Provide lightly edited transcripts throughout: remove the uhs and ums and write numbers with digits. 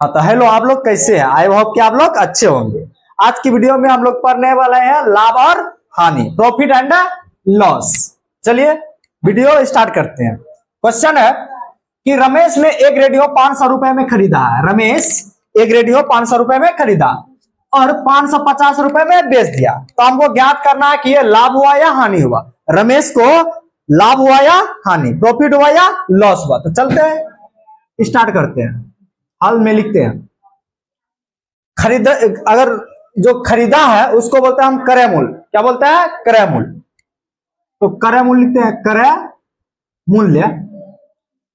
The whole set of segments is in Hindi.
हाँ तो हेलो, आप लोग कैसे हैं? आई होप कि आप लोग अच्छे होंगे। आज की वीडियो में हम लोग पढ़ने वाले हैं लाभ और हानि, प्रॉफिट एंड लॉस। चलिए वीडियो स्टार्ट करते हैं। क्वेश्चन है कि रमेश ने एक रेडियो 500 रुपए में खरीदा है। रमेश एक रेडियो 500 रुपए में खरीदा और 550 रुपए में बेच दिया। तो हमको ज्ञात करना है कि ये लाभ हुआ या हानि हुआ। रमेश को लाभ हुआ या हानि, प्रॉफिट हुआ या लॉस हुआ। तो चलते हैं, स्टार्ट करते हैं। हल में लिखते हैं खरीद, अगर जो खरीदा है उसको बोलते हैं हम क्रय मूल्य। क्या बोलते हैं? क्रय मूल्य। तो क्रय मूल्य लिखते हैं, क्रय मूल्य।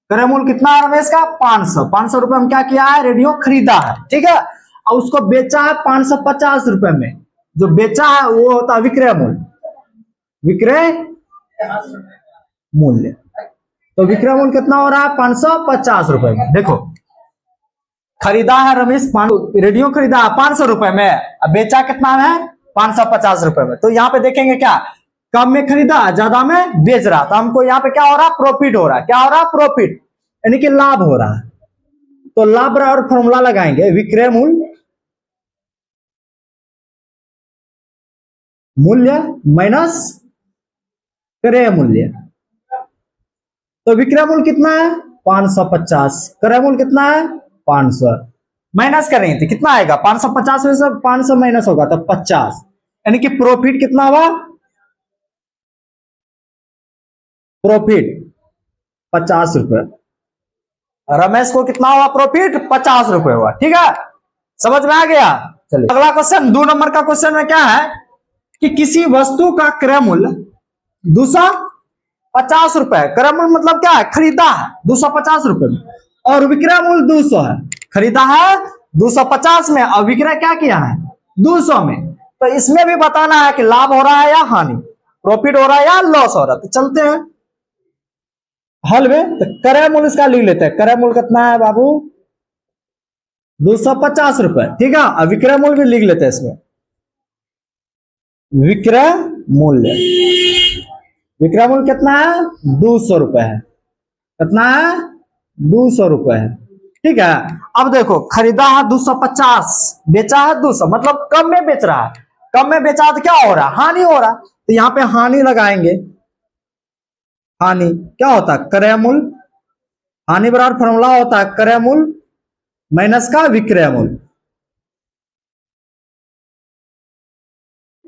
क्रय मूल्य कितना है रमेश का? 500। 500 रुपए में क्या किया है? रेडियो खरीदा है, ठीक है। और उसको बेचा है 550 रुपए में। जो बेचा है वो होता है विक्रय मूल्य। विक्रय मूल्य। तो विक्रय मूल्य कितना हो रहा है? 550 रुपए में। देखो खरीदा है रमेश, रेडियो खरीदा है 500 रुपए में, अब बेचा कितना है? 550 रुपए में। तो यहाँ पे देखेंगे क्या, कम में खरीदा ज्यादा में बेच रहा। तो हमको यहाँ पे क्या हो रहा है? प्रॉफिट हो रहा है। क्या हो रहा है? प्रॉफिट, यानी कि लाभ हो रहा है। तो लाभ और फॉर्मूला लगाएंगे, विक्रय मूल्य मूल्य माइनस क्रय मूल्य। तो विक्रय मूल्य कितना है? 550। क्रय मूल्य कितना है? 500। माइनस करेंगे तो कितना आएगा? 550 में से 500 माइनस होगा तो 50, यानी कि प्रॉफिट कितना हुआ? प्रॉफिट 50 रुपए। रमेश को कितना हुआ? प्रॉफिट 50 रुपए हुआ, ठीक है। समझ में आ गया? चलिए अगला क्वेश्चन, 2 नंबर का क्वेश्चन में क्या है कि किसी वस्तु का क्रय मूल्य 250 रुपए। क्रय मूल्य मतलब क्या है? खरीदा है 250 रुपए में और विक्रय मूल्य 200 है। खरीदा है 250 में और विक्रय क्या किया है? 200 में। तो इसमें भी बताना है कि लाभ हो रहा है या हानि, प्रॉफिट हो रहा है या लॉस हो रहा है। तो चलते हैं हल में। तो क्रय मूल्य इसका लिख लेते हैं। क्रय मूल्य कितना है बाबू? 250 रुपए, ठीक है। और विक्रय मूल्य भी लिख लेते हैं इसमें। विक्रय मूल्य, विक्रय मूल्य कितना है? 200 रुपए है। कितना है? 200 रुपए है, ठीक है। अब देखो खरीदा है 250, बेचा है 200, मतलब कम में बेच रहा है। कम में बेचा तो क्या हो रहा है? हानि हो रहा है। तो यहाँ पे हानि लगाएंगे। हानि क्या होता है? क्रय मूल्य। हानि बराबर फॉर्मूला होता है क्रय मूल्य माइनस का विक्रय मूल्य।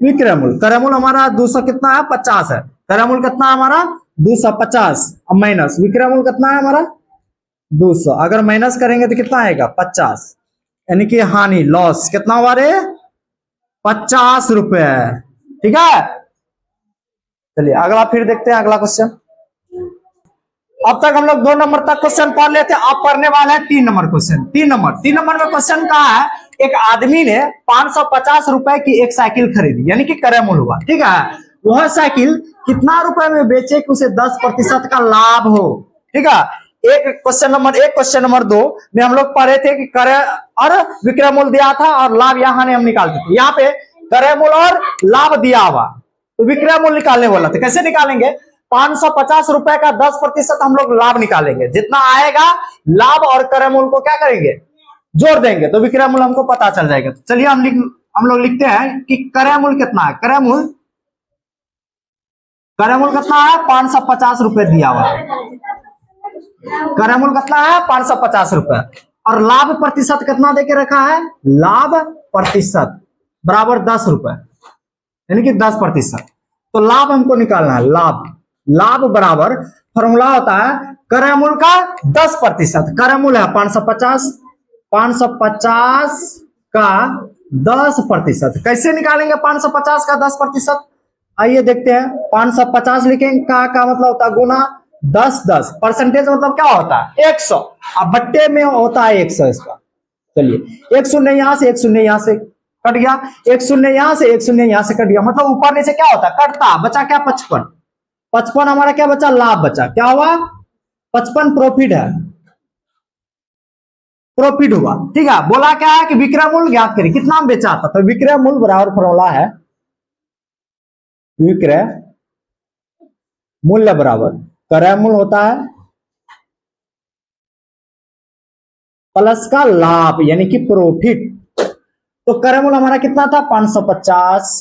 विक्रय मूल्य, क्रय मूल्य हमारा 200 कितना है? 50 है। क्रय मूल्य कितना है हमारा? 250। अब माइनस विक्रय मूल्य कितना है हमारा? 200। अगर माइनस करेंगे तो कितना आएगा? 50, यानी कि हानि, लॉस कितना हुआ रे? 50 रुपए, ठीक है। चलिए अगला फिर देखते हैं अगला क्वेश्चन। अब तक हम लोग 2 नंबर तक क्वेश्चन पढ़ लेते हैं। अब पढ़ने वाले हैं 3 नंबर क्वेश्चन। 3 नंबर में क्वेश्चन कहा है, एक आदमी ने 550 रुपए की एक साइकिल खरीदी, यानी कि क्रय मूल्य हुआ, ठीक है। वह साइकिल कितना रुपए में बेचे कि उसे 10% का लाभ हो, ठीक है। एक क्वेश्चन नंबर 1, क्वेश्चन नंबर 2 में हम लोग पढ़े थे कि क्रय और विक्रय मूल्य दिया था और लाभ यहाँ हम निकालते थे। यहाँ पे क्रय मूल्य और लाभ दिया हुआ, तो विक्रय मूल्य निकालने वाला था। कैसे निकालेंगे? 550 रुपए का 10% हम लोग लाभ निकालेंगे। जितना आएगा लाभ और क्रय मूल्य को क्या करेंगे? जोड़ देंगे, तो विक्रय मूल्य हमको पता चल जाएगा। तो चलिए हम लोग लिखते हैं कि क्रय मूल्य कितना है। क्रय मूल्य कितना है? 550 रुपए दिया हुआ है। क्रय मूल्य कितना है? 550 रुपए। और लाभ प्रतिशत कितना देके रखा है? लाभ प्रतिशत बराबर 10 रुपए, यानी कि 10%। तो लाभ हमको निकालना है। लाभ बराबर फॉर्मूला होता है क्रय मूल्य का 10%। क्रय मूल्य है 550, 550 का 10%। कैसे निकालेंगे 550 का 10%? आइए देखते हैं। 550 लिखेंगे का मतलब होता है गुना 10, 10 परसेंटेज मतलब क्या होता है? 100। अब बट्टे में होता है 100 इसका। चलिए एक शून्य यहां से, एक शून्य यहां से कट गया, एक शून्य यहां से, एक शून्य यहां से कट गया, मतलब ऊपर नीचे क्या होता है? कटता। बचा क्या? 55। 55 हमारा क्या बचा? लाभ बचा। क्या हुआ? 55 प्रॉफिट है, प्रॉफिट हुआ, ठीक है। बोला क्या है कि विक्रय मूल्य ज्ञात करें, कितना हम बेचा था। तो विक्रय मूल्य बराबर फॉर्मूला है विक्रय मूल्य बराबर क्रय मूल्य होता है प्लस का लाभ यानी कि प्रॉफिट। तो क्रय मूल्य हमारा कितना था 550,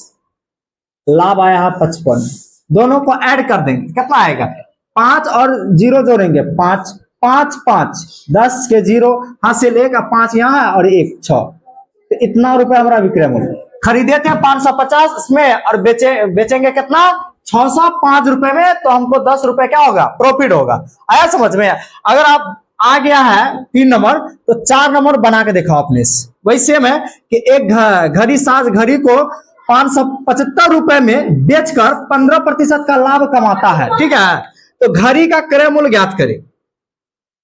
लाभ आया है 55, दोनों को ऐड कर देंगे कितना आएगा 5 और 0 जोड़ेंगे 5 5 5 10 के 0 हासिल 1 5 यहाँ है और 1 6, तो इतना रुपए हमारा विक्रय मूल्य। खरीदे थे 550 इसमें और बेचेंगे कितना 605 रुपए में, तो हमको 10 रुपए क्या होगा प्रॉफिट होगा। आया समझ में? अगर आप आ गया है 3 नंबर तो 4 नंबर बना के देखो आपने। वही सेम है कि एक घड़ी साज घड़ी को 575 रुपए में बेचकर 15% का लाभ कमाता है। ठीक है, तो घड़ी का क्रय मूल्य ज्ञात करें।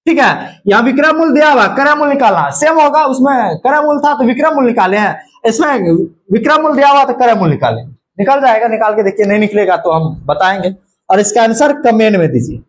ठीक है, यहाँ विक्रय मूल्य दिया हुआ, क्रय मूल्य निकालना सेम होगा, उसमें क्रय मूल्य था तो विक्रय मूल्य निकाले हैं, इसमें विक्रय मूल्य दिया हुआ तो क्रय मूल्य निकाले, निकल जाएगा। निकाल के देखिए, नहीं निकलेगा तो हम बताएंगे। और इसका आंसर कमेंट में दीजिए।